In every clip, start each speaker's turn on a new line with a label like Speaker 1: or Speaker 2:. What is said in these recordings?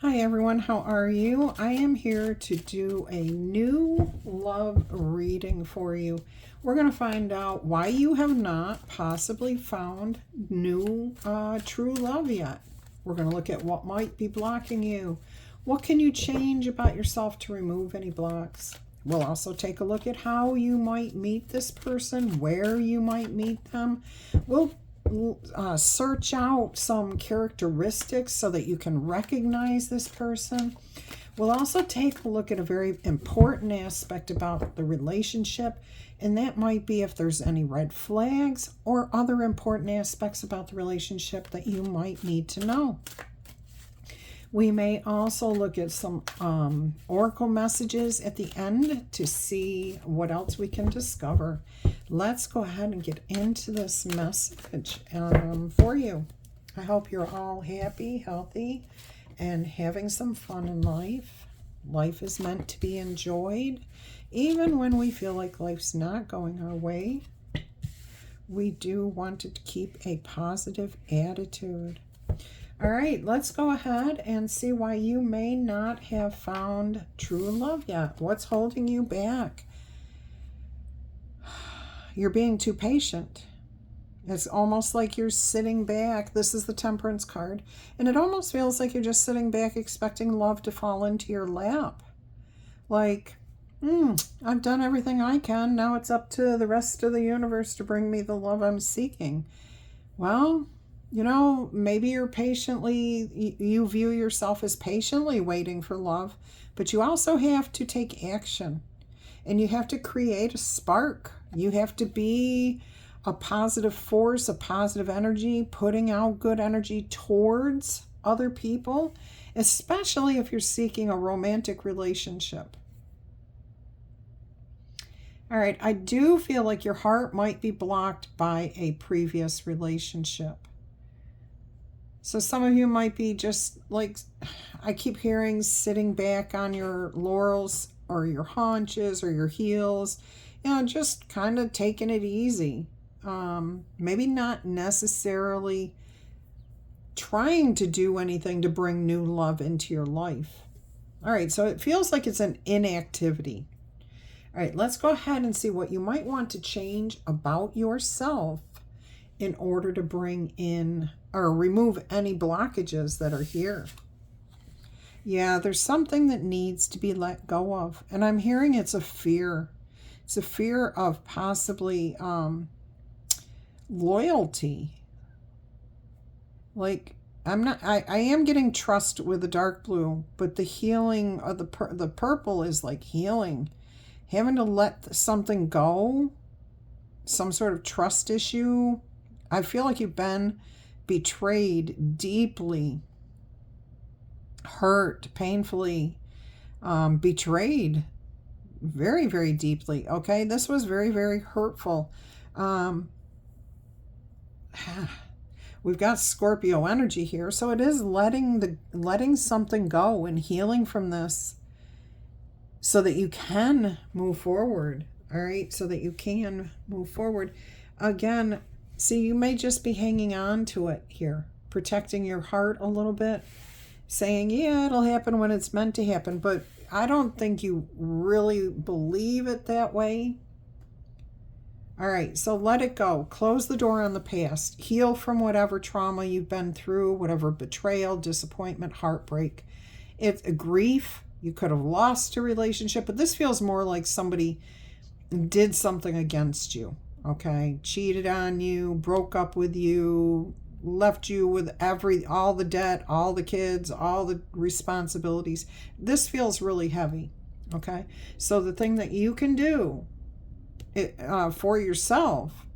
Speaker 1: Hi everyone, how are you? I am here to do a new love reading for you. We're going to find out why you have not possibly found new true love yet. We're going to look at what might be blocking you. What can you change about yourself to remove any blocks? We'll also take a look at how you might meet this person, where you might meet them. We'll search out some characteristics so that you can recognize this person. We'll also take a look at a very important aspect about the relationship, and that might be if there's any red flags or other important aspects about the relationship that you might need to know. We may also look at some oracle messages at the end to see what else we can discover. Let's go ahead and get into this message for you. I hope you're all happy, healthy, and having some fun in life. Life is meant to be enjoyed. Even when we feel like life's not going our way, we do want to keep a positive attitude. All right, let's go ahead and see why you may not have found true love yet. What's holding you back? You're being too patient. It's almost like you're sitting back. This is the Temperance card. And it almost feels like you're just sitting back expecting love to fall into your lap. Like, I've done everything I can. Now it's up to the rest of the universe to bring me the love I'm seeking. Well, you know, maybe you're you view yourself as patiently waiting for love, but you also have to take action and you have to create a spark. You have to be a positive force, a positive energy, putting out good energy towards other people, especially if you're seeking a romantic relationship. All right, I do feel like your heart might be blocked by a previous relationship. So some of you might be just like, I keep hearing, sitting back on your laurels or your haunches or your heels, just kind of taking it easy. Maybe not necessarily trying to do anything to bring new love into your life. All right, so it feels like it's an inactivity. All right, let's go ahead and see what you might want to change about yourself in order to bring in or remove any blockages that are here. Yeah, there's something that needs to be let go of. And I'm hearing it's a fear. It's a fear of possibly loyalty. Like, I am getting trust with the dark blue, but the healing of the purple is like healing. Having to let something go, some sort of trust issue. I feel like you've been betrayed, deeply hurt, painfully betrayed, very, very deeply. Okay, this was very, very hurtful. We've got Scorpio energy here, so it is letting something go and healing from this so that you can move forward. All right, so that you can move forward. Again, see, you may just be hanging on to it here, protecting your heart a little bit, saying, yeah, it'll happen when it's meant to happen. But I don't think you really believe it that way. All right, so let it go. Close the door on the past. Heal from whatever trauma you've been through, whatever betrayal, disappointment, heartbreak. It's a grief. You could have lost a relationship, but this feels more like somebody did something against you. Okay, cheated on you, broke up with you, left you with all the debt, all the kids, all the responsibilities. This feels really heavy. Okay, so the thing that you can do for yourself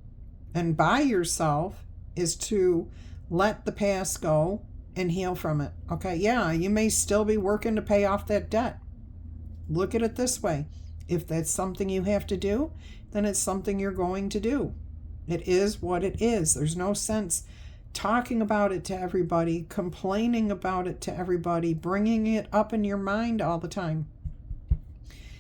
Speaker 1: and by yourself is to let the past go and heal from it. Okay, yeah, you may still be working to pay off that debt. Look at it this way. If that's something you have to do, then it's something you're going to do. It is what it is. There's no sense talking about it to everybody, complaining about it to everybody, bringing it up in your mind all the time.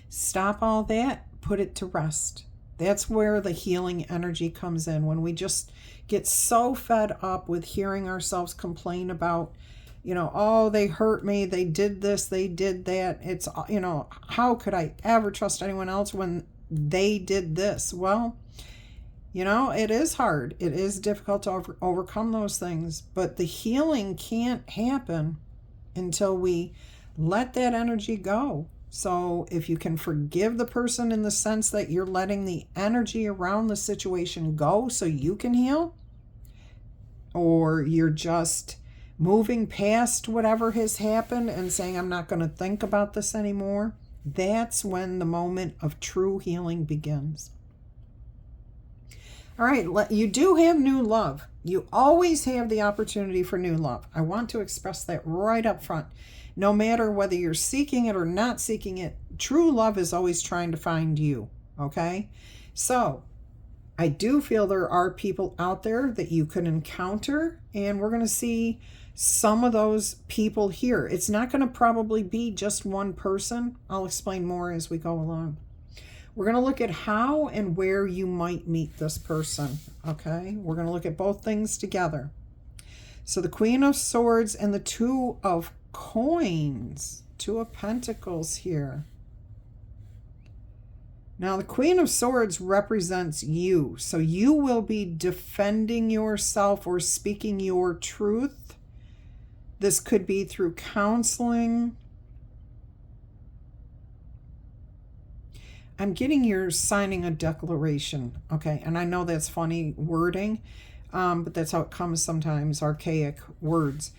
Speaker 1: Stop all that, put it to rest. That's where the healing energy comes in. When we just get so fed up with hearing ourselves complain about, oh, they hurt me, they did this, they did that. It's, how could I ever trust anyone else when they did this? Well, it is hard. It is difficult to overcome those things, but the healing can't happen until we let that energy go. So if you can forgive the person in the sense that you're letting the energy around the situation go so you can heal, or you're just moving past whatever has happened and saying, I'm not going to think about this anymore, that's when the moment of true healing begins. All right, you do have new love. You always have the opportunity for new love. I want to express that right up front. No matter whether you're seeking it or not seeking it, true love is always trying to find you, okay? So I do feel there are people out there that you could encounter, and we're going to see some of those people here. It's not going to probably be just one person. I'll explain more as we go along. We're going to look at how and where you might meet this person, okay? We're going to look at both things together. So the Queen of Swords and the Two of Coins, Two of Pentacles here. Now, the Queen of Swords represents you. So you will be defending yourself or speaking your truth. This could be through counseling. I'm getting you're signing a declaration. Okay, and I know that's funny wording, but that's how it comes sometimes, archaic words.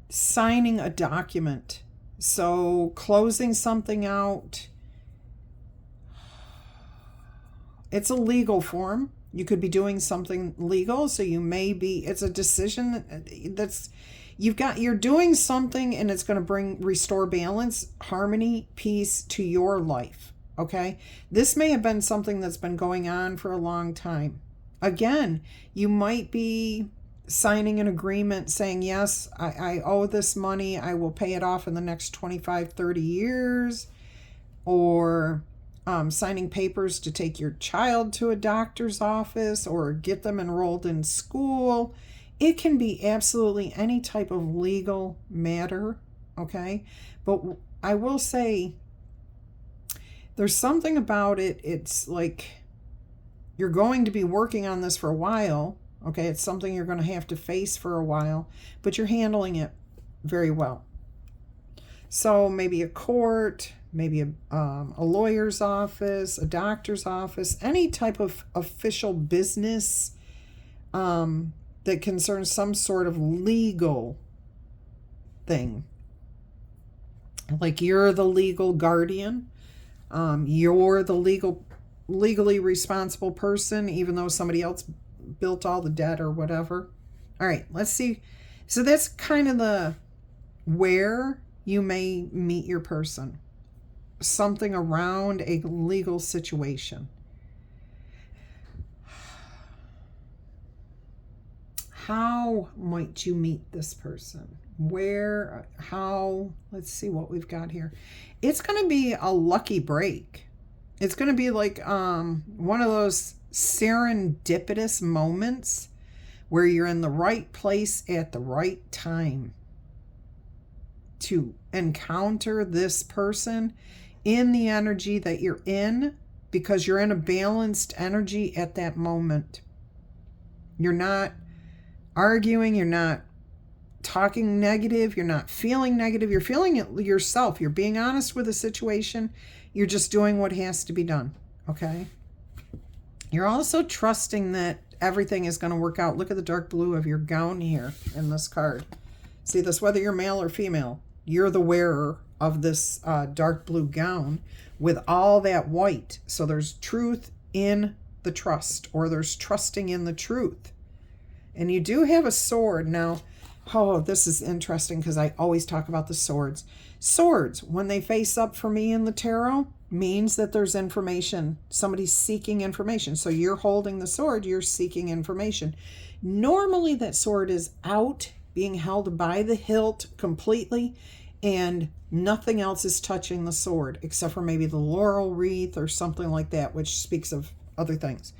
Speaker 1: Signing a document. So closing something out. It's a legal form. You could be doing something legal, so you may be, it's a decision that's, you're doing something and it's going to restore balance, harmony, peace to your life, okay? This may have been something that's been going on for a long time. Again, you might be signing an agreement saying, yes, I owe this money, I will pay it off in the next 25, 30 years, or signing papers to take your child to a doctor's office or get them enrolled in school. It can be absolutely any type of legal matter, okay? But I will say there's something about it. It's like you're going to be working on this for a while, okay? It's something you're going to have to face for a while, but you're handling it very well. So maybe a court, maybe a lawyer's office, a doctor's office, any type of official business that concerns some sort of legal thing. Like you're the legal guardian. You're the legally responsible person, even though somebody else built all the debt or whatever. All right, let's see. So that's kind of the where you may meet your person. Something around a legal situation. How might you meet this person? Where, how, let's see what we've got here. It's going to be a lucky break. It's going to be like one of those serendipitous moments where you're in the right place at the right time to encounter this person in the energy that you're in, because you're in a balanced energy at that moment. You're not arguing, you're not talking negative, you're not feeling negative, you're feeling it yourself. You're being honest with the situation. You're just doing what has to be done, okay? You're also trusting that everything is going to work out. Look at the dark blue of your gown here in this card. See this, whether you're male or female, you're the wearer of this dark blue gown with all that white. So there's truth in the trust, or there's trusting in the truth. And you do have a sword. Now, oh, this is interesting because I always talk about the swords. Swords, when they face up for me in the tarot, means that there's information. Somebody's seeking information. So you're holding the sword, you're seeking information. Normally that sword is out, being held by the hilt completely, and nothing else is touching the sword except for maybe the laurel wreath or something like that, which speaks of other things.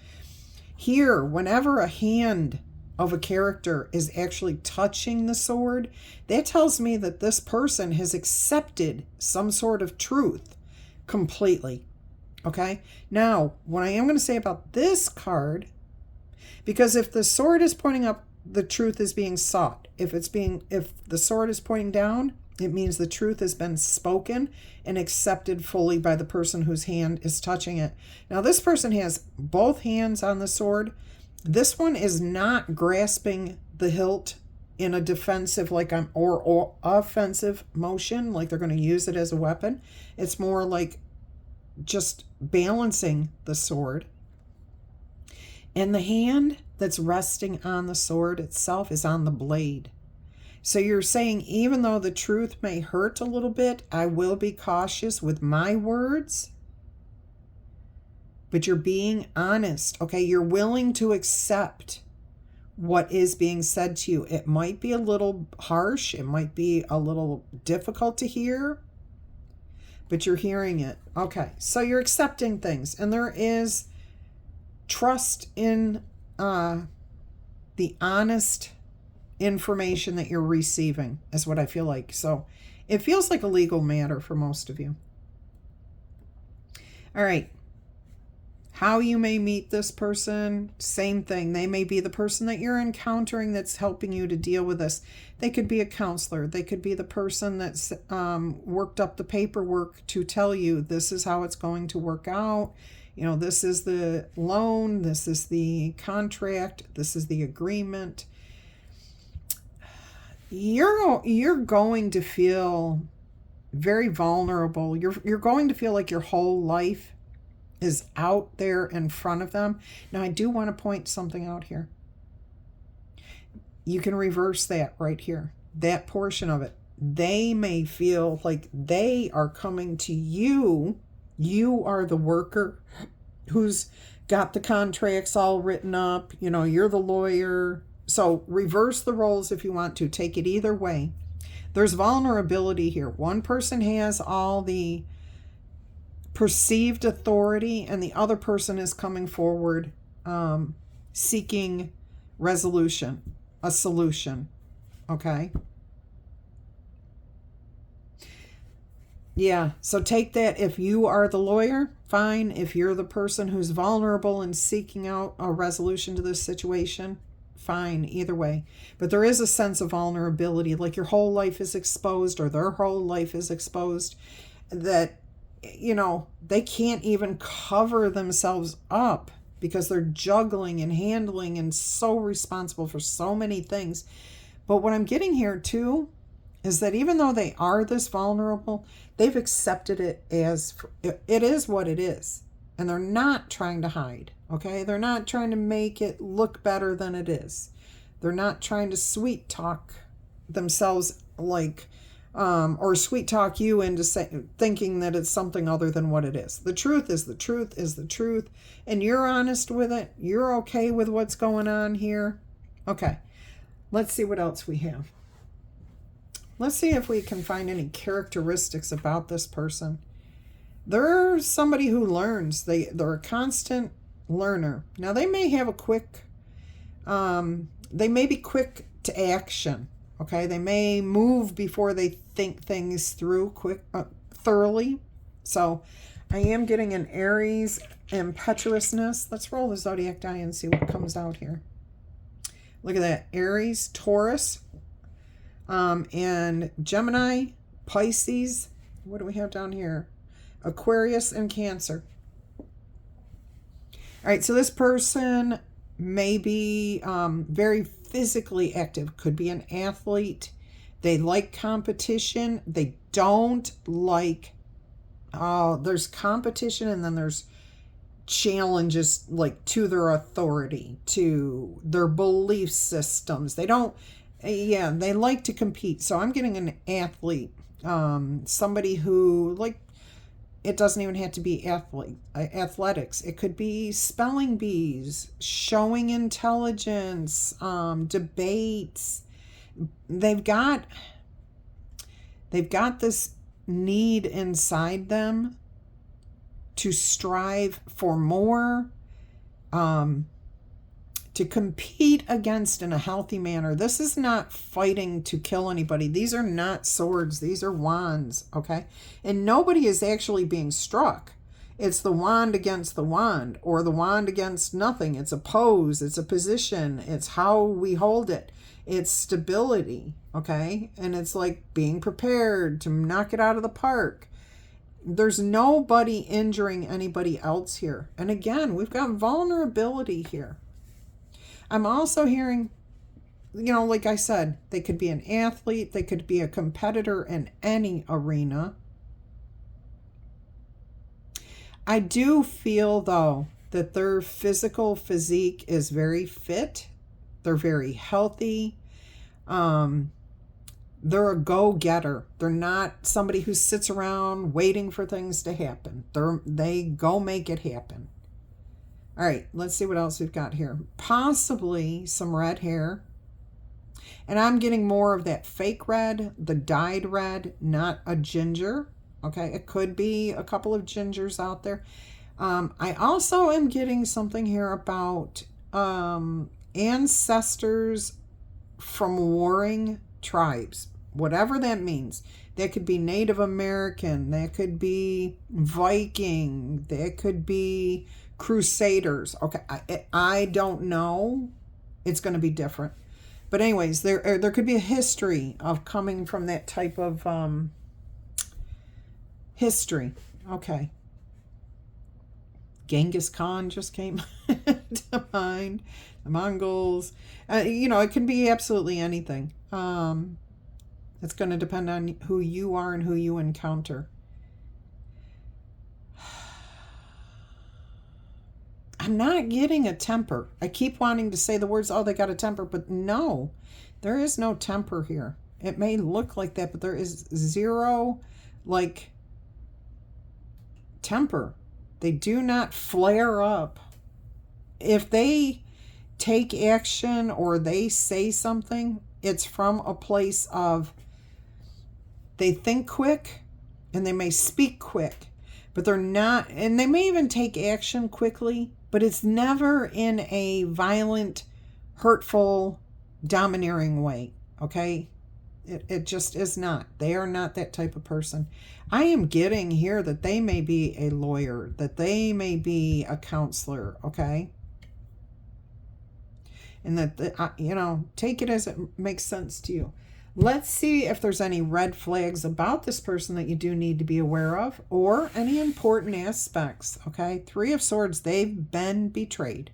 Speaker 1: Here, whenever a hand of a character is actually touching the sword, that tells me that this person has accepted some sort of truth completely. Okay? Now, what I am going to say about this card, because if the sword is pointing up, the truth is being sought. If the sword is pointing down, it means the truth has been spoken and accepted fully by the person whose hand is touching it. Now, this person has both hands on the sword. This one is not grasping the hilt in a defensive or offensive motion, like they're going to use it as a weapon. It's more like just balancing the sword. And the hand that's resting on the sword itself is on the blade. So you're saying, even though the truth may hurt a little bit, I will be cautious with my words. But you're being honest, okay? You're willing to accept what is being said to you. It might be a little harsh. It might be a little difficult to hear, but you're hearing it. Okay, so you're accepting things. And there is trust in the honest information that you're receiving, is what I feel like. So it feels like a legal matter for most of you. All right. How you may meet this person, same thing. They may be the person that you're encountering that's helping you to deal with this. They could be a counselor. They could be the person that's worked up the paperwork to tell you this is how it's going to work out. You know, this is the loan. This is the contract. This is the agreement. You're going to feel very vulnerable. You're going to feel like your whole life is out there in front of them. Now, I do want to point something out here. You can reverse that right here, that portion of it. They may feel like they are coming to you. You are the worker who's got the contracts all written up. You know, you're the lawyer. So reverse the roles if you want to. Take it either way. There's vulnerability here. One person has all the perceived authority, and the other person is coming forward seeking resolution, a solution. Okay? Yeah, so take that. If you are the lawyer, fine. If you're the person who's vulnerable and seeking out a resolution to this situation, fine, either way. But there is a sense of vulnerability, like your whole life is exposed, or their whole life is exposed, that, you know, they can't even cover themselves up because they're juggling and handling and so responsible for so many things. But what I'm getting here too is that even though they are this vulnerable, they've accepted it as it is what it is. And they're not trying to hide, okay? They're not trying to make it look better than it is. They're not trying to sweet talk themselves like, or sweet talk you into thinking that it's something other than what it is. The truth is the truth is the truth, and you're honest with it. You're okay with what's going on here. Okay, let's see what else we have. Let's see if we can find any characteristics about this person. They're somebody who learns. They're a constant learner. Now, they may have they may be quick to action. Okay, they may move before they think things through thoroughly. So I am getting an Aries impetuousness. Let's roll the zodiac die and see what comes out here. Look at that. Aries, Taurus, and Gemini, Pisces. What do we have down here? Aquarius and Cancer. All right, so this person may be very physically active, could be an athlete. They like competition. They don't like, there's competition and then there's challenges like to their authority, to their belief systems. They don't, they like to compete. So I'm getting an athlete, somebody who, like, it doesn't even have to be athletics. It could be spelling bees, showing intelligence, debates. They've got this need inside them to strive for more, to to compete against in a healthy manner. This is not fighting to kill anybody. These are not swords. These are wands, okay? And nobody is actually being struck. It's the wand against the wand, or the wand against nothing. It's a pose. It's a position. It's how we hold it. It's stability, okay? And it's like being prepared to knock it out of the park. There's nobody injuring anybody else here. And again, we've got vulnerability here. I'm also hearing, like I said, they could be an athlete. They could be a competitor in any arena. I do feel, though, that their physical physique is very fit. They're very healthy. They're a go-getter. They're not somebody who sits around waiting for things to happen. They go make it happen. All right, let's see what else we've got here. Possibly some red hair. And I'm getting more of that fake red, the dyed red, not a ginger. Okay, it could be a couple of gingers out there. I also am getting something here about ancestors from warring tribes, whatever that means. That could be Native American, that could be Viking, that could be Crusaders. Okay, I don't know. It's going to be different. But anyways, there could be a history of coming from that type of history. Okay. Genghis Khan just came to mind. The Mongols. It can be absolutely anything. It's going to depend on who you are and who you encounter. I'm not getting a temper. I keep wanting to say the words, oh, they got a temper, but no, there is no temper here. It may look like that, but there is zero, temper. They do not flare up. If they take action or they say something, it's from a place of they think quick and they may speak quick, but they're not, and they may even take action quickly, but it's never in a violent, hurtful, domineering way, okay? It just is not. They are not that type of person. I am getting here that they may be a lawyer, that they may be a counselor, okay? And that, take it as it makes sense to you. Let's see if there's any red flags about this person that you do need to be aware of, or any important aspects, okay? 3 of Swords, they've been betrayed.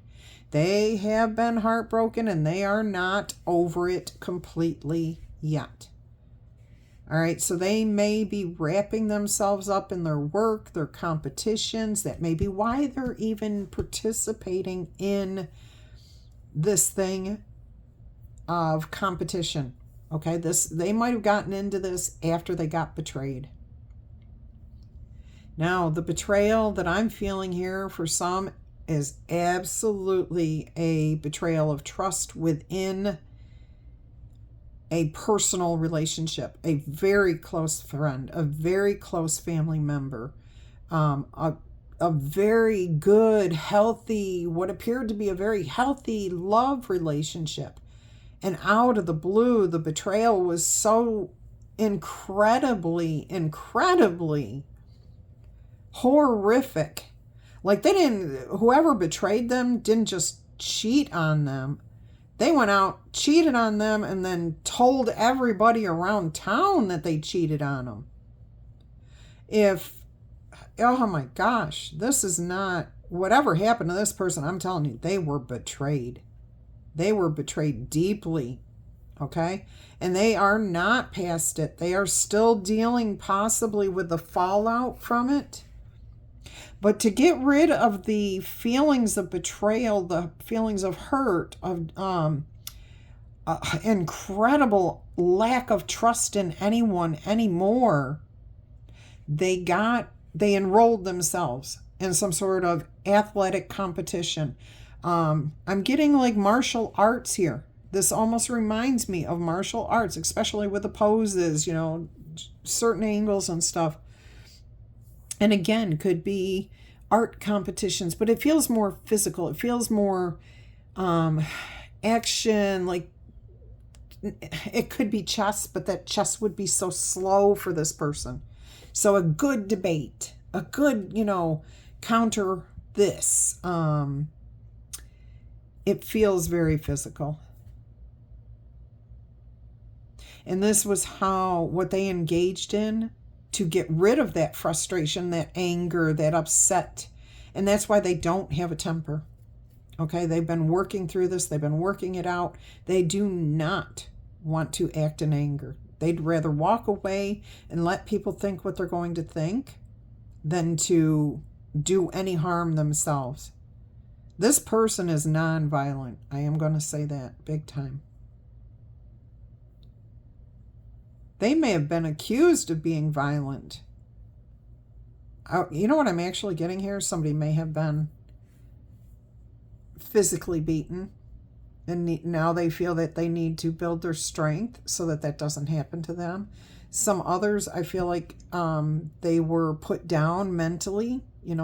Speaker 1: They have been heartbroken, and they are not over it completely yet. All right, so they may be wrapping themselves up in their work, their competitions. That may be why they're even participating in this thing of competition. Okay, they might have gotten into this after they got betrayed. Now, the betrayal that I'm feeling here for some is absolutely a betrayal of trust within a personal relationship, a very close friend, a very close family member, a very good, healthy, what appeared to be a very healthy love relationship. And out of the blue, the betrayal was so incredibly horrific. Like whoever betrayed them didn't just cheat on them. They went out, cheated on them, and then told everybody around town that they cheated on them. Oh my gosh, this is not, whatever happened to this person, I'm telling you, they were betrayed. They were betrayed deeply, okay? And they are not past it. They are still dealing possibly with the fallout from it. But to get rid of the feelings of betrayal, the feelings of hurt, of incredible lack of trust in anyone anymore, they enrolled themselves in some sort of athletic competition. I'm getting like martial arts here. This almost reminds me of martial arts, especially with the poses, certain angles and stuff. And again, could be art competitions, but it feels more physical. It feels more action, like it could be chess, but that chess would be so slow for this person. So a good debate, a good, counter this. It feels very physical. And this was what they engaged in to get rid of that frustration, that anger, that upset. And that's why they don't have a temper. Okay, they've been working through this. They've been working it out. They do not want to act in anger. They'd rather walk away and let people think what they're going to think than to do any harm themselves. This person is non-violent. I am going to say that big time. They may have been accused of being violent. You know what I'm actually getting here? Somebody may have been physically beaten, and now they feel that they need to build their strength so that that doesn't happen to them. Some others, I feel like they were put down mentally,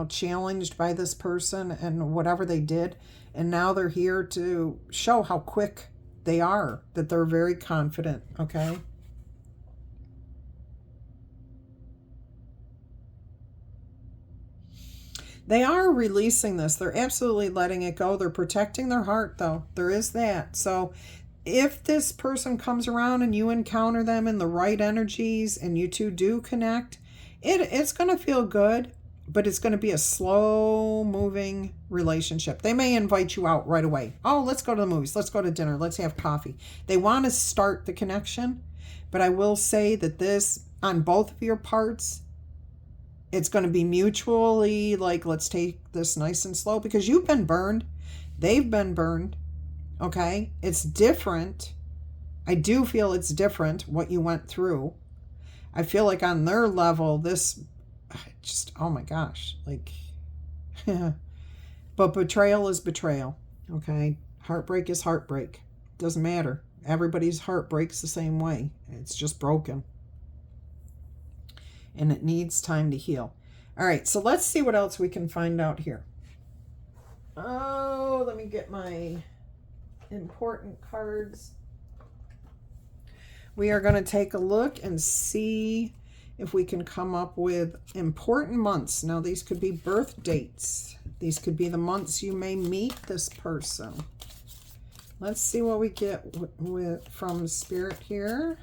Speaker 1: challenged by this person and whatever they did, and now they're here to show how quick they are, that they're very confident, okay? They are releasing this. They're absolutely letting it go. They're protecting their heart, though. There is that. So if this person comes around and you encounter them in the right energies and you two do connect, it's going to feel good, but it's going to be a slow-moving relationship. They may invite you out right away. Oh, let's go to the movies. Let's go to dinner. Let's have coffee. They want to start the connection, but I will say that this, on both of your parts, it's going to be mutually like, let's take this nice and slow, because you've been burned. They've been burned. Okay? It's different. I do feel it's different what you went through. I feel like on their level, this just, oh my gosh, like, but betrayal is betrayal. Okay? Heartbreak is heartbreak. Doesn't matter. Everybody's heart breaks the same way. It's just broken. And it needs time to heal. All right, so let's see what else we can find out here. Oh, let me get my important cards. We are going to take a look and see if we can come up with important months. Now, these could be birth dates. These could be the months you may meet this person. Let's see what we get from Spirit here.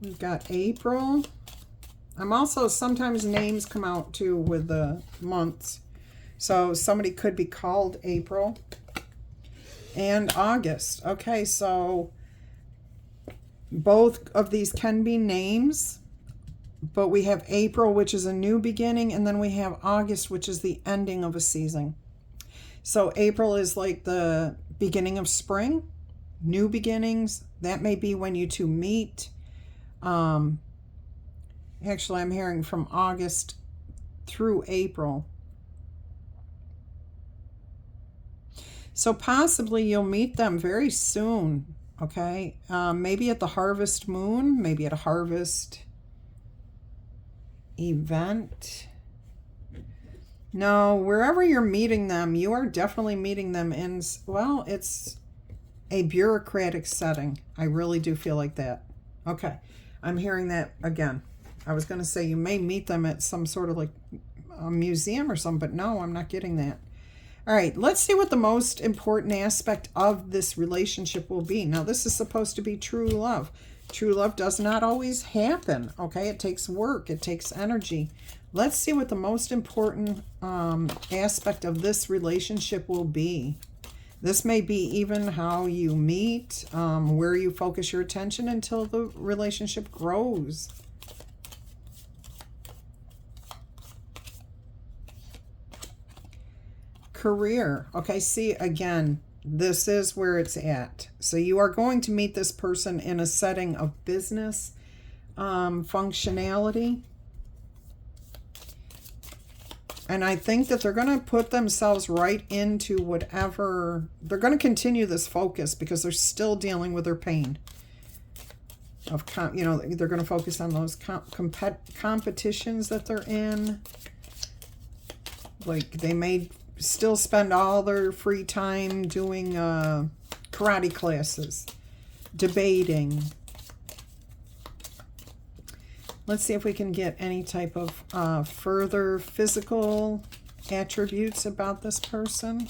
Speaker 1: We've got April. I'm also, sometimes names come out too with the months. So somebody could be called April. And August. Okay, so both of these can be names. But we have April, which is a new beginning. And then we have August, which is the ending of a season. So April is like the beginning of spring. New beginnings. That may be when you two meet. Actually, I'm hearing from August through April. So possibly you'll meet them very soon, okay? Maybe at the harvest moon, maybe at a harvest event. No, wherever you're meeting them, you are definitely meeting them in, well, it's a bureaucratic setting. I really do feel like that. Okay. I'm hearing that again. I was going to say you may meet them at some sort of like a museum or something, but no, I'm not getting that. All right, let's see what the most important aspect of this relationship will be. Now, this is supposed to be true love. True love does not always happen, okay? It takes work. It takes energy. Let's see what the most important aspect of this relationship will be. This may be even how you meet, where you focus your attention until the relationship grows. Career. Okay, see, again, this is where it's at. So you are going to meet this person in a setting of business functionality. And I think that they're going to put themselves right into whatever. They're going to continue this focus because they're still dealing with their pain. of, you know, they're going to focus on those competitions that they're in. Like, they may still spend all their free time doing karate classes, debating. Let's see if we can get any type of further physical attributes about this person.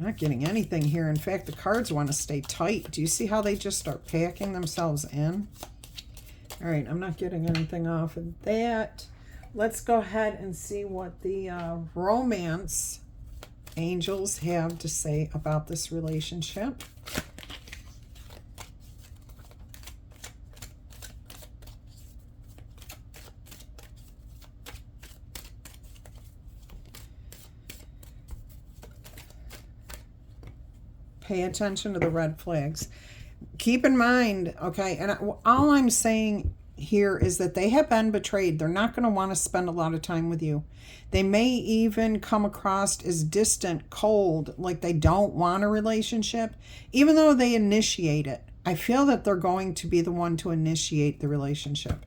Speaker 1: Not getting anything here. In fact, the cards want to stay tight. Do you see how they just start packing themselves in? All right, I'm not getting anything off of that. Let's go ahead and see what the romance angels have to say about this relationship. Pay attention to the red flags. Keep in mind, okay, and all I'm saying here is that they have been betrayed. They're not going to want to spend a lot of time with you. They may even come across as distant, cold, like they don't want a relationship, even though they initiate it. I feel that they're going to be the one to initiate the relationship.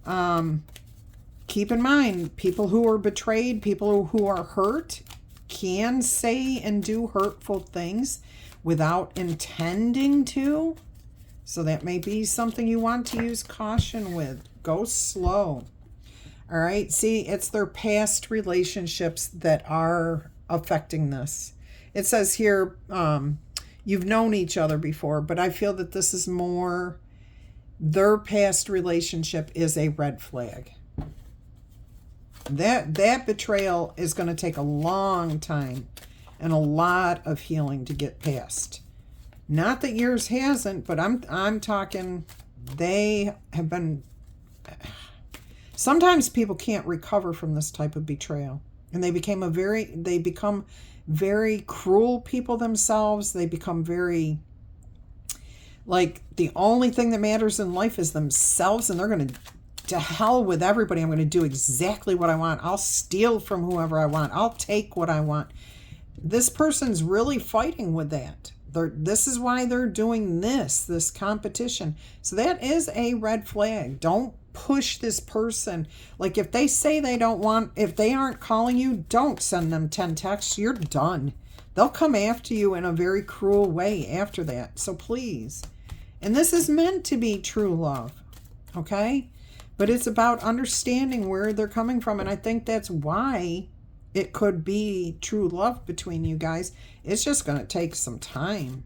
Speaker 1: Keep in mind, people who are betrayed, people who are hurt, can say and do hurtful things without intending to. So that may be something you want to use caution with. Go slow. All right. See, it's their past relationships that are affecting this. It says here, you've known each other before, but I feel that this is more their past relationship is a red flag. That betrayal is going to take a long time and a lot of healing to get past. Not that yours hasn't, but I'm talking they have been. Sometimes people can't recover from this type of betrayal, and they become very cruel people themselves. They become very, like, the only thing that matters in life is themselves, and they're going to hell with everybody. I'm going to do exactly what I want. I'll steal from whoever I want. I'll take what I want. This person's really fighting with that. This is why they're doing this competition. So that is a red flag. Don't push this person. Like, if they say they don't want, if they aren't calling you, don't send them 10 texts. You're done. They'll come after you in a very cruel way after that. So please. And this is meant to be true love. Okay? But it's about understanding where they're coming from. And I think that's why it could be true love between you guys. It's just going to take some time.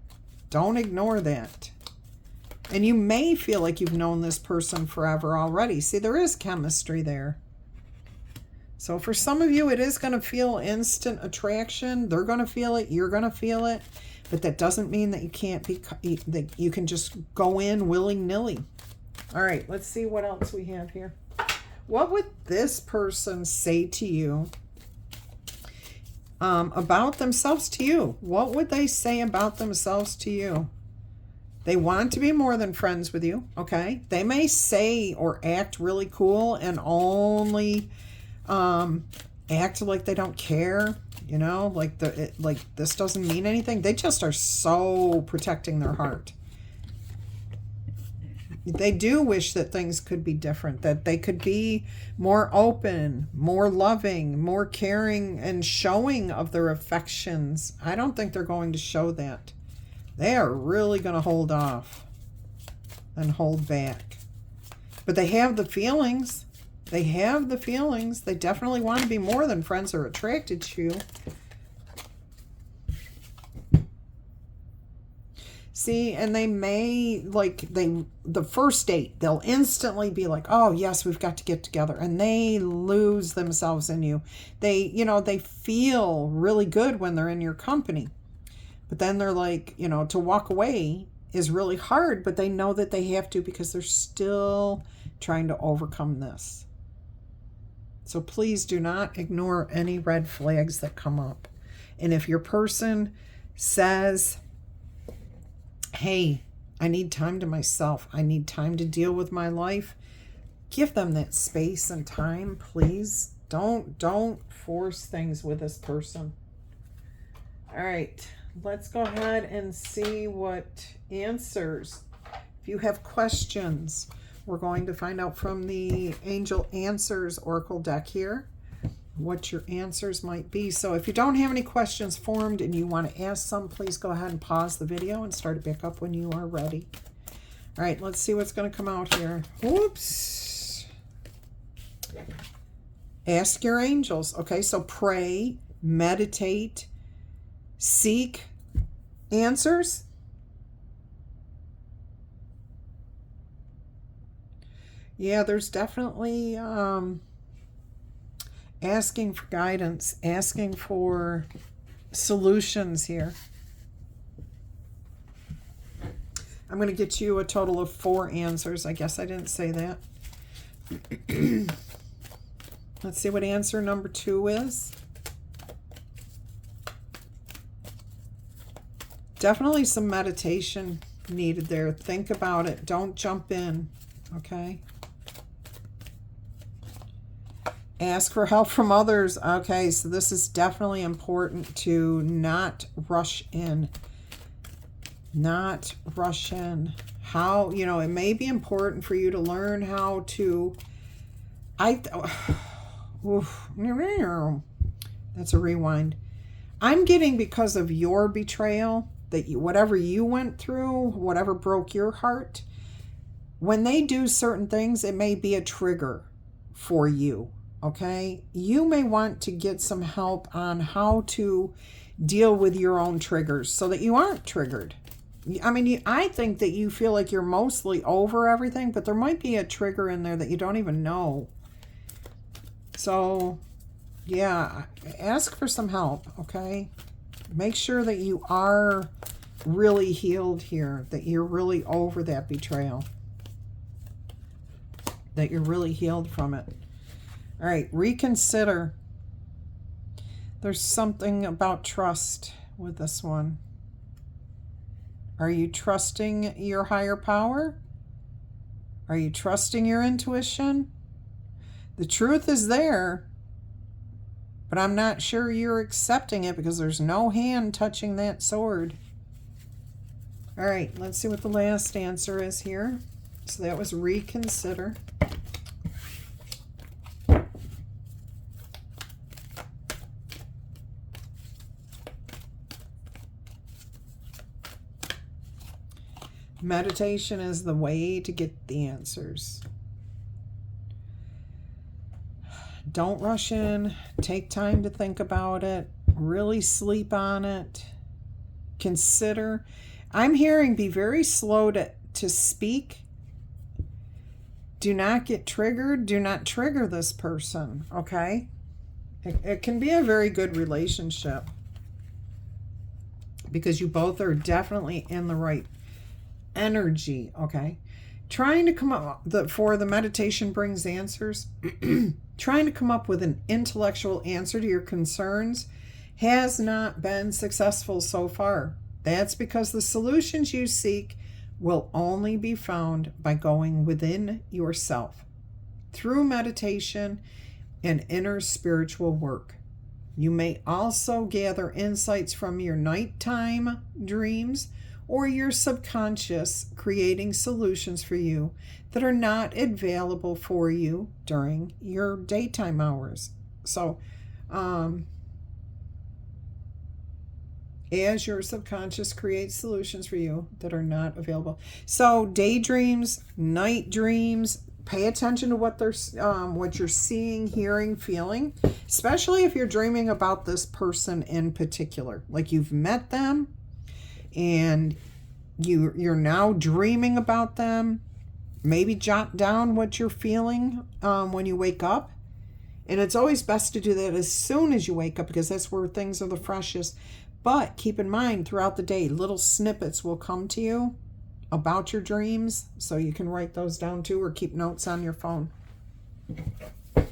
Speaker 1: Don't ignore that. And you may feel like you've known this person forever already. See, there is chemistry there. So for some of you, it is going to feel instant attraction. They're going to feel it. You're going to feel it. But that doesn't mean that you can't be, that you can just go in willy-nilly. All right, let's see what else we have here. What would this person say to you about themselves to you? What would they say about themselves to you? They want to be more than friends with you, okay? They may say or act really cool and only act like they don't care, you know, like this doesn't mean anything. They just are so protecting their heart. They do wish that things could be different, that they could be more open, more loving, more caring, and showing of their affections. I don't think they're going to show that. They are really going to hold off and hold back. But they have the feelings. They have the feelings. They definitely want to be more than friends or attracted to you. See, and they may, like, the first date, they'll instantly be like, oh, yes, we've got to get together. And they lose themselves in you. They, you know, they feel really good when they're in your company. But then they're like, you know, to walk away is really hard, but they know that they have to because they're still trying to overcome this. So please do not ignore any red flags that come up. And if your person says, hey, I need time to myself, I need time to deal with my life, give them that space and time, please. Don't force things with this person. All right, let's go ahead and see what answers. If you have questions, we're going to find out from the Angel Answers Oracle deck here what your answers might be. So if you don't have any questions formed and you want to ask some, please go ahead and pause the video and start it back up when you are ready. All right, let's see what's going to come out here. Whoops. Ask your angels. Okay, so pray, meditate, seek answers. Yeah, there's definitely asking for guidance, asking for solutions here. I'm going to get you a total of 4 answers. I guess I didn't say that. Let's see what answer number 2 is. Definitely some meditation needed there. Think about it. Don't jump in, okay? Ask for help from others. Okay, so this is definitely important to not rush in. Not rush in. How, you know, it may be important for you to learn how to, that's a rewind. I'm getting, because of your betrayal, that you, whatever you went through, whatever broke your heart, when they do certain things, it may be a trigger for you. Okay, you may want to get some help on how to deal with your own triggers so that you aren't triggered. I mean, I think that you feel like you're mostly over everything, but there might be a trigger in there that you don't even know. So, yeah, ask for some help, okay? Make sure that you are really healed here, that you're really over that betrayal, that you're really healed from it. All right, reconsider. There's something about trust with this one. Are you trusting your higher power? Are you trusting your intuition? The truth is there, but I'm not sure you're accepting it because there's no hand touching that sword. All right, let's see what the last answer is here. So that was reconsider. Meditation is the way to get the answers. Don't rush in. Take time to think about it. Really sleep on it. Consider. I'm hearing be very slow to speak. Do not get triggered. Do not trigger this person, okay? It can be a very good relationship because you both are definitely in the right energy, okay? Trying to come up, for the meditation brings answers, trying to come up with an intellectual answer to your concerns has not been successful so far. That's because the solutions you seek will only be found by going within yourself through meditation and inner spiritual work. You may also gather insights from your nighttime dreams or your subconscious, creating solutions for you that are not available for you during your daytime hours. So, as your subconscious creates solutions for you that are not available. So, daydreams, night dreams, pay attention to what you're seeing, hearing, feeling, especially if you're dreaming about this person in particular. Like you've met them, and you're now dreaming about them. Maybe jot down what you're feeling when you wake up. And it's always best to do that as soon as you wake up because that's where things are the freshest. But keep in mind, throughout the day, little snippets will come to you about your dreams. So you can write those down too or keep notes on your phone. All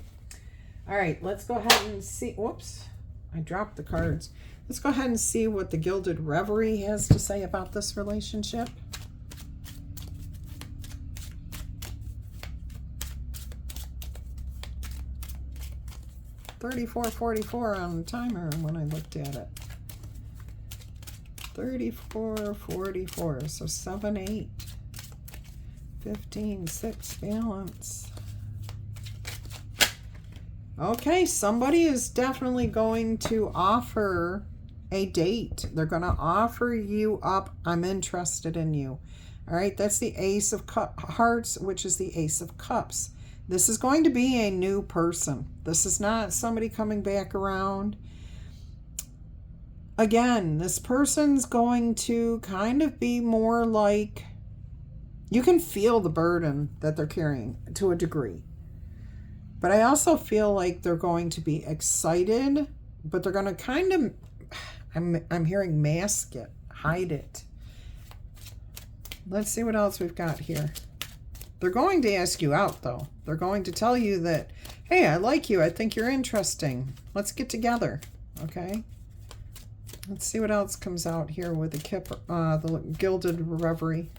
Speaker 1: right, let's go ahead and see. Whoops, I dropped the cards. Let's go ahead and see what the Gilded Reverie has to say about this relationship. $34.44 on the timer when I looked at it. 34, 44. So 7, 8, 15, 6, balance. Okay, somebody is definitely going to offer a date. They're going to offer you up. I'm interested in you. All right, that's the Ace of Hearts, which is the Ace of Cups. This is going to be a new person. This is not somebody coming back around. Again, this person's going to kind of be more like, you can feel the burden that they're carrying to a degree. But I also feel like they're going to be excited, but they're going to kind of, I'm hearing mask it, hide it. Let's see what else we've got here. They're going to ask you out, though. They're going to tell you that, hey, I like you. I think you're interesting. Let's get together, okay? Let's see what else comes out here with the Gilded Reverie.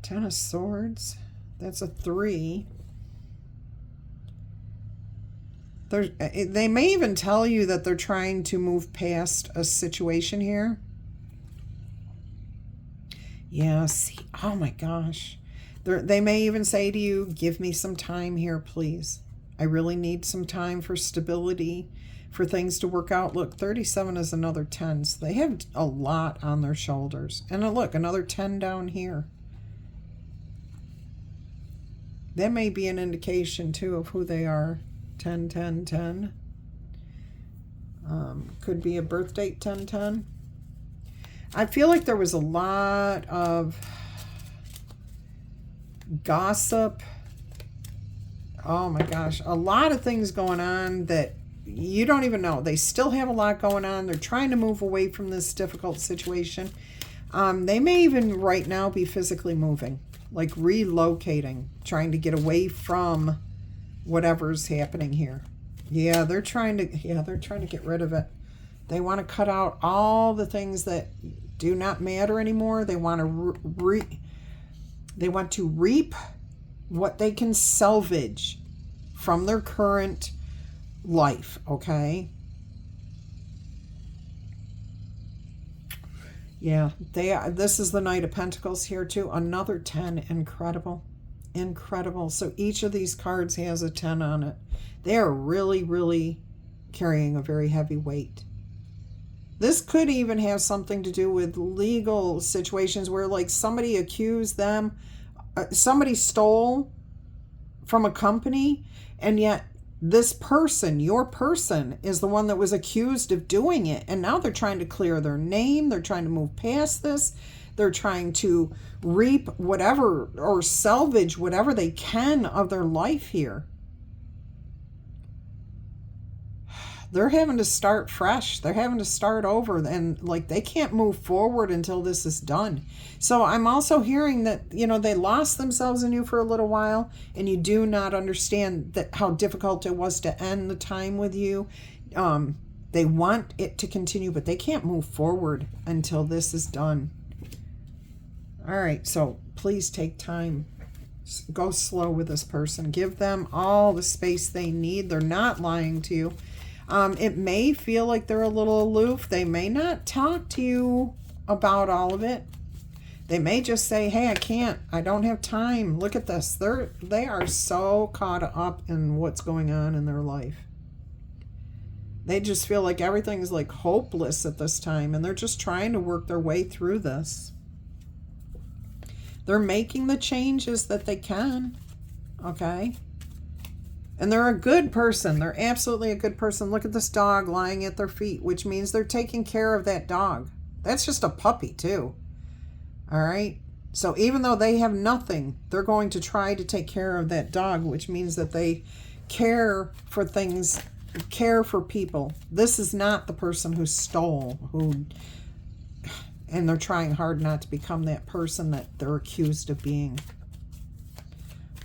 Speaker 1: Ten of Swords. That's a 3. They may even tell you that they're trying to move past a situation here. Yeah, see, oh my gosh. They may even say to you, give me some time here, please. I really need some time for stability, for things to work out. Look, 37 is another 10. So they have a lot on their shoulders. And look, another 10 down here. That may be an indication, too, of who they are. 10, 10, 10. Could be a birth date, 10, 10. I feel like there was a lot of gossip. Oh, my gosh. A lot of things going on that you don't even know. They still have a lot going on. They're trying to move away from this difficult situation. They may even right now be physically moving. Like relocating, trying to get away from whatever's happening here. Yeah, they're trying to get rid of it. They want to cut out all the things that do not matter anymore. They want to reap what they can salvage from their current life, okay? Yeah, this is the Knight of Pentacles here too. Another 10. Incredible. Incredible. So each of these cards has a 10 on it. They are really, really carrying a very heavy weight. This could even have something to do with legal situations where like somebody accused them, somebody stole from a company, and yet this person, your person, is the one that was accused of doing it. And now they're trying to clear their name. They're trying to move past this. They're trying to reap whatever or salvage whatever they can of their life here. They're having to start fresh. They're having to start over, and like they can't move forward until this is done. So I'm also hearing that, you know, they lost themselves in you for a little while, and you do not understand that how difficult it was to end the time with you. They want it to continue, but they can't move forward until this is done. All right, so please take time. Go slow with this person. Give them all the space they need. They're not lying to you. It may feel like they're a little aloof. They may not talk to you about all of it. They may just say, hey, I can't. I don't have time. Look at this. They are so caught up in what's going on in their life. They just feel like everything's like hopeless at this time, and they're just trying to work their way through this. They're making the changes that they can, okay? And they're a good person. They're absolutely a good person. Look at this dog lying at their feet, which means they're taking care of that dog. That's just a puppy too. All right? So even though they have nothing, they're going to try to take care of that dog, which means that they care for things, care for people. This is not the person who stole, and they're trying hard not to become that person that they're accused of being.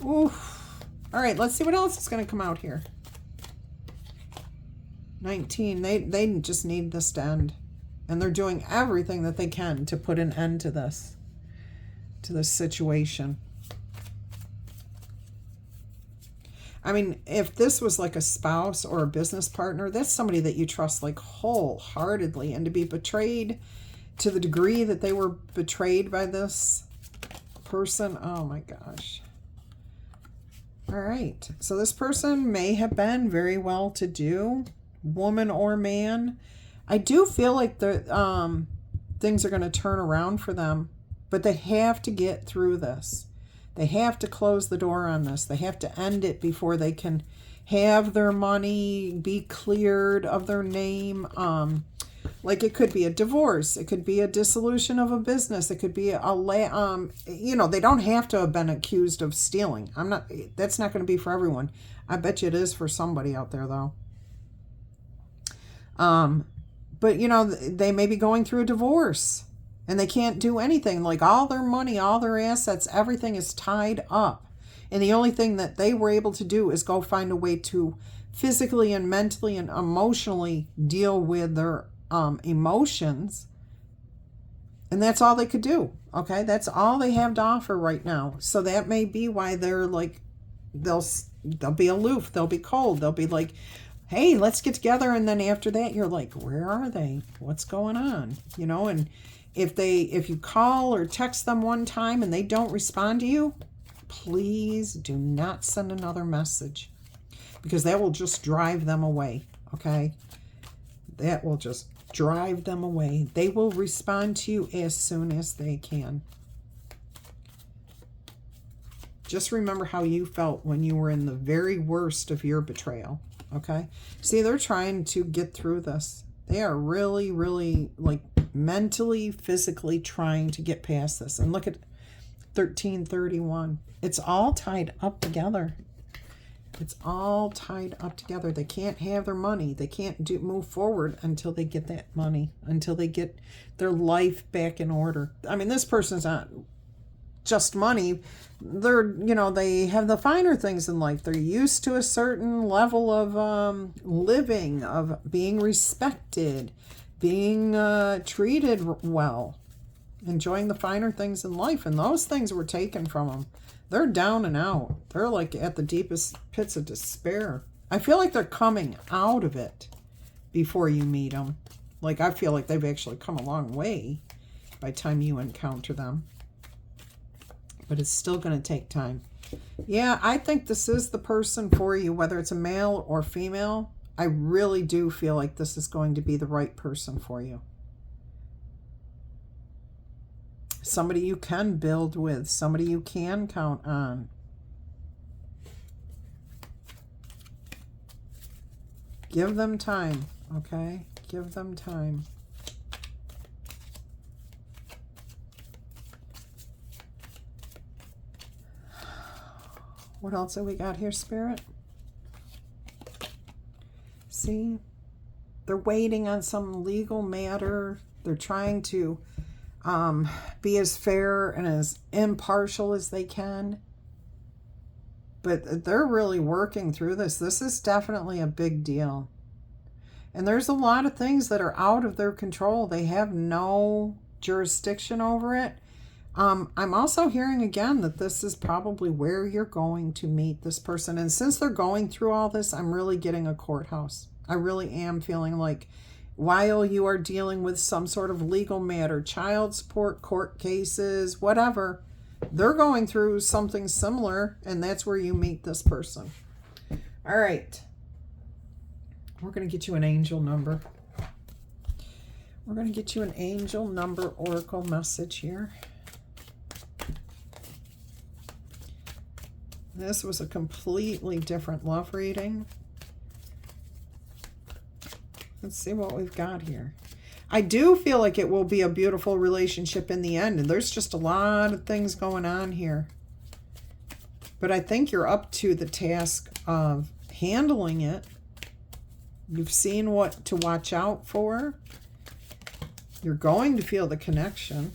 Speaker 1: Oof. All right, let's see what else is going to come out here. 19. They just need this to end. And they're doing everything that they can to put an end to this situation. I mean, if this was like a spouse or a business partner, that's somebody that you trust like wholeheartedly. And to be betrayed to the degree that they were betrayed by this person, oh my gosh. All right. So this person may have been very well to do, woman or man. I do feel like the things are going to turn around for them, but they have to get through this. They have to close the door on this. They have to end it before they can have their money, be cleared of their name. Like it could be a divorce. It could be a dissolution of a business. It could be they don't have to have been accused of stealing. That's not going to be for everyone. I bet you it is for somebody out there though. But they may be going through a divorce. And they can't do anything. Like all their money, all their assets, everything is tied up. And the only thing that they were able to do is go find a way to physically and mentally and emotionally deal with their emotions. And that's all they could do. Okay, that's all they have to offer right now. So that may be why they're like, they'll be aloof. They'll be cold. They'll be like, hey, let's get together. And then after that, you're like, where are they? What's going on? And if you call or text them one time and they don't respond to you, please do not send another message, because that will just drive them away, okay? That will just drive them away. They will respond to you as soon as they can. Just remember how you felt when you were in the very worst of your betrayal, okay? See, they're trying to get through this. They are really, really like mentally, physically trying to get past this. And look at 1331. It's all tied up together. It's all tied up together. They can't have their money. They can't move forward until they get that money, until they get their life back in order. I mean, this person's not just money. They're, they have the finer things in life. They're used to a certain level of living, of being respected, being treated well, enjoying the finer things in life. And those things were taken from them. They're down and out. They're like at the deepest pits of despair. I feel like they're coming out of it before you meet them. Like I feel like they've actually come a long way by the time you encounter them. But it's still going to take time. Yeah, I think this is the person for you, whether it's a male or female. I really do feel like this is going to be the right person for you. Somebody you can build with, somebody you can count on. Give them time, okay? Give them time. What else have we got here, Spirit? See? They're waiting on some legal matter. They're trying to be as fair and as impartial as they can. But they're really working through this. This is definitely a big deal. And there's a lot of things that are out of their control. They have no jurisdiction over it. I'm also hearing again that this is probably where you're going to meet this person. And since they're going through all this, I'm really getting a courthouse. I really am feeling like while you are dealing with some sort of legal matter, child support, court cases, whatever, they're going through something similar, and that's where you meet this person. All right. We're going to get you an angel number. We're going to get you an angel number oracle message here. This was a completely different love reading. Let's see what we've got here. I do feel like it will be a beautiful relationship in the end. And there's just a lot of things going on here. But I think you're up to the task of handling it. You've seen what to watch out for. You're going to feel the connection.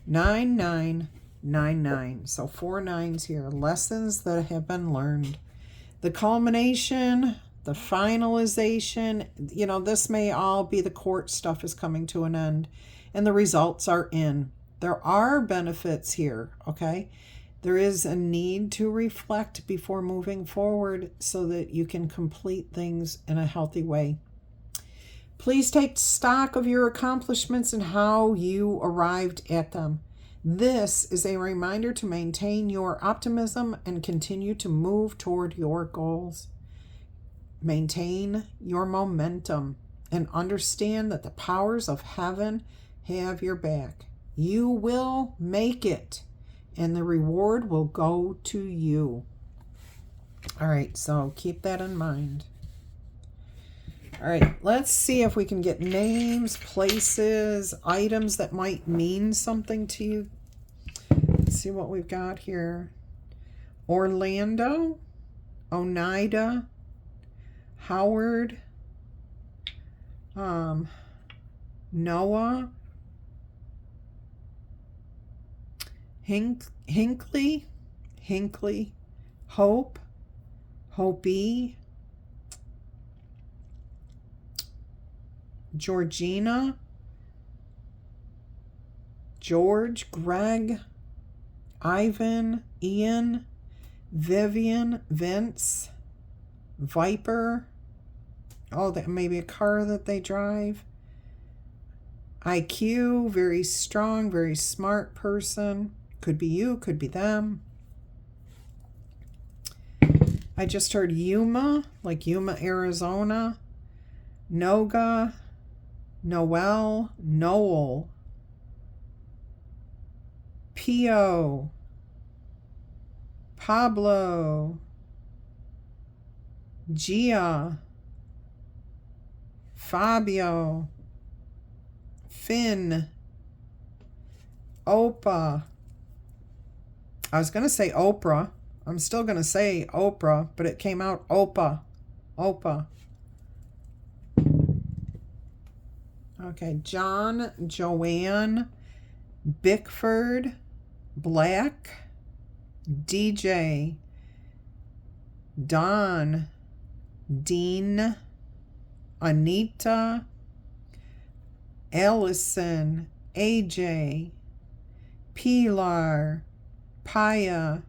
Speaker 1: 9999. So 4 9s here. Lessons that have been learned. The culmination, the finalization. This may all be the court stuff is coming to an end. And the results are in. There are benefits here, okay? There is a need to reflect before moving forward so that you can complete things in a healthy way. Please take stock of your accomplishments and how you arrived at them. This is a reminder to maintain your optimism and continue to move toward your goals. Maintain your momentum and understand that the powers of heaven have your back. You will make it, and the reward will go to you. All right, so keep that in mind. All right, let's see if we can get names, places, items that might mean something to you. Let's see what we've got here. Orlando, Oneida, Howard, Noah, Hinkley, Hope, Hopi, Georgina, George, Greg, Ivan, Ian, Vivian, Vince, Viper. Oh, that may be a car that they drive. IQ, very strong, very smart person. Could be you, could be them. I just heard Yuma, like Yuma, Arizona. Noga, Noel, Noel. Pio, Pablo, Gia, Fabio, Finn, Opa. I was going to say Oprah. I'm still going to say Oprah, but it came out Opa. Opa. Okay, John, Joanne, Bickford, Black, DJ, Don, Dean, Anita, Allison, AJ, Pilar, Pia,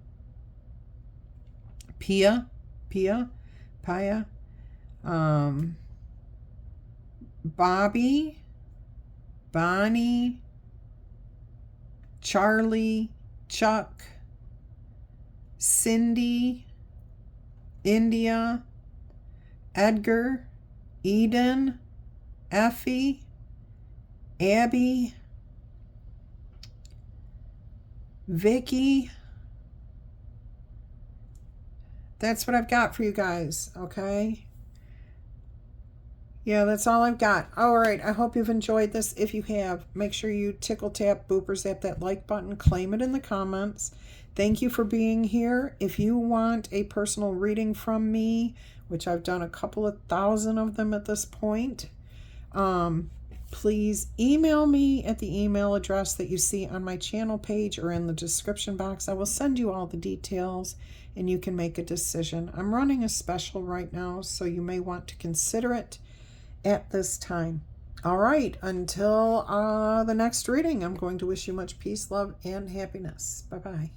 Speaker 1: Bobby, Bonnie, Charlie, Chuck, Cindy, India, Edgar, Eden, Effie, Abby, Vicky. That's what I've got for you guys, okay? Yeah, that's all I've got. All right, I hope you've enjoyed this. If you have, make sure you tickle tap, booper zap that like button, claim it in the comments. Thank you for being here. If you want a personal reading from me, which I've done a couple of thousand of them at this point, please email me at the email address that you see on my channel page or in the description box. I will send you all the details and you can make a decision. I'm running a special right now, so you may want to consider it at this time. All right, until the next reading, I'm going to wish you much peace, love, and happiness. Bye-bye.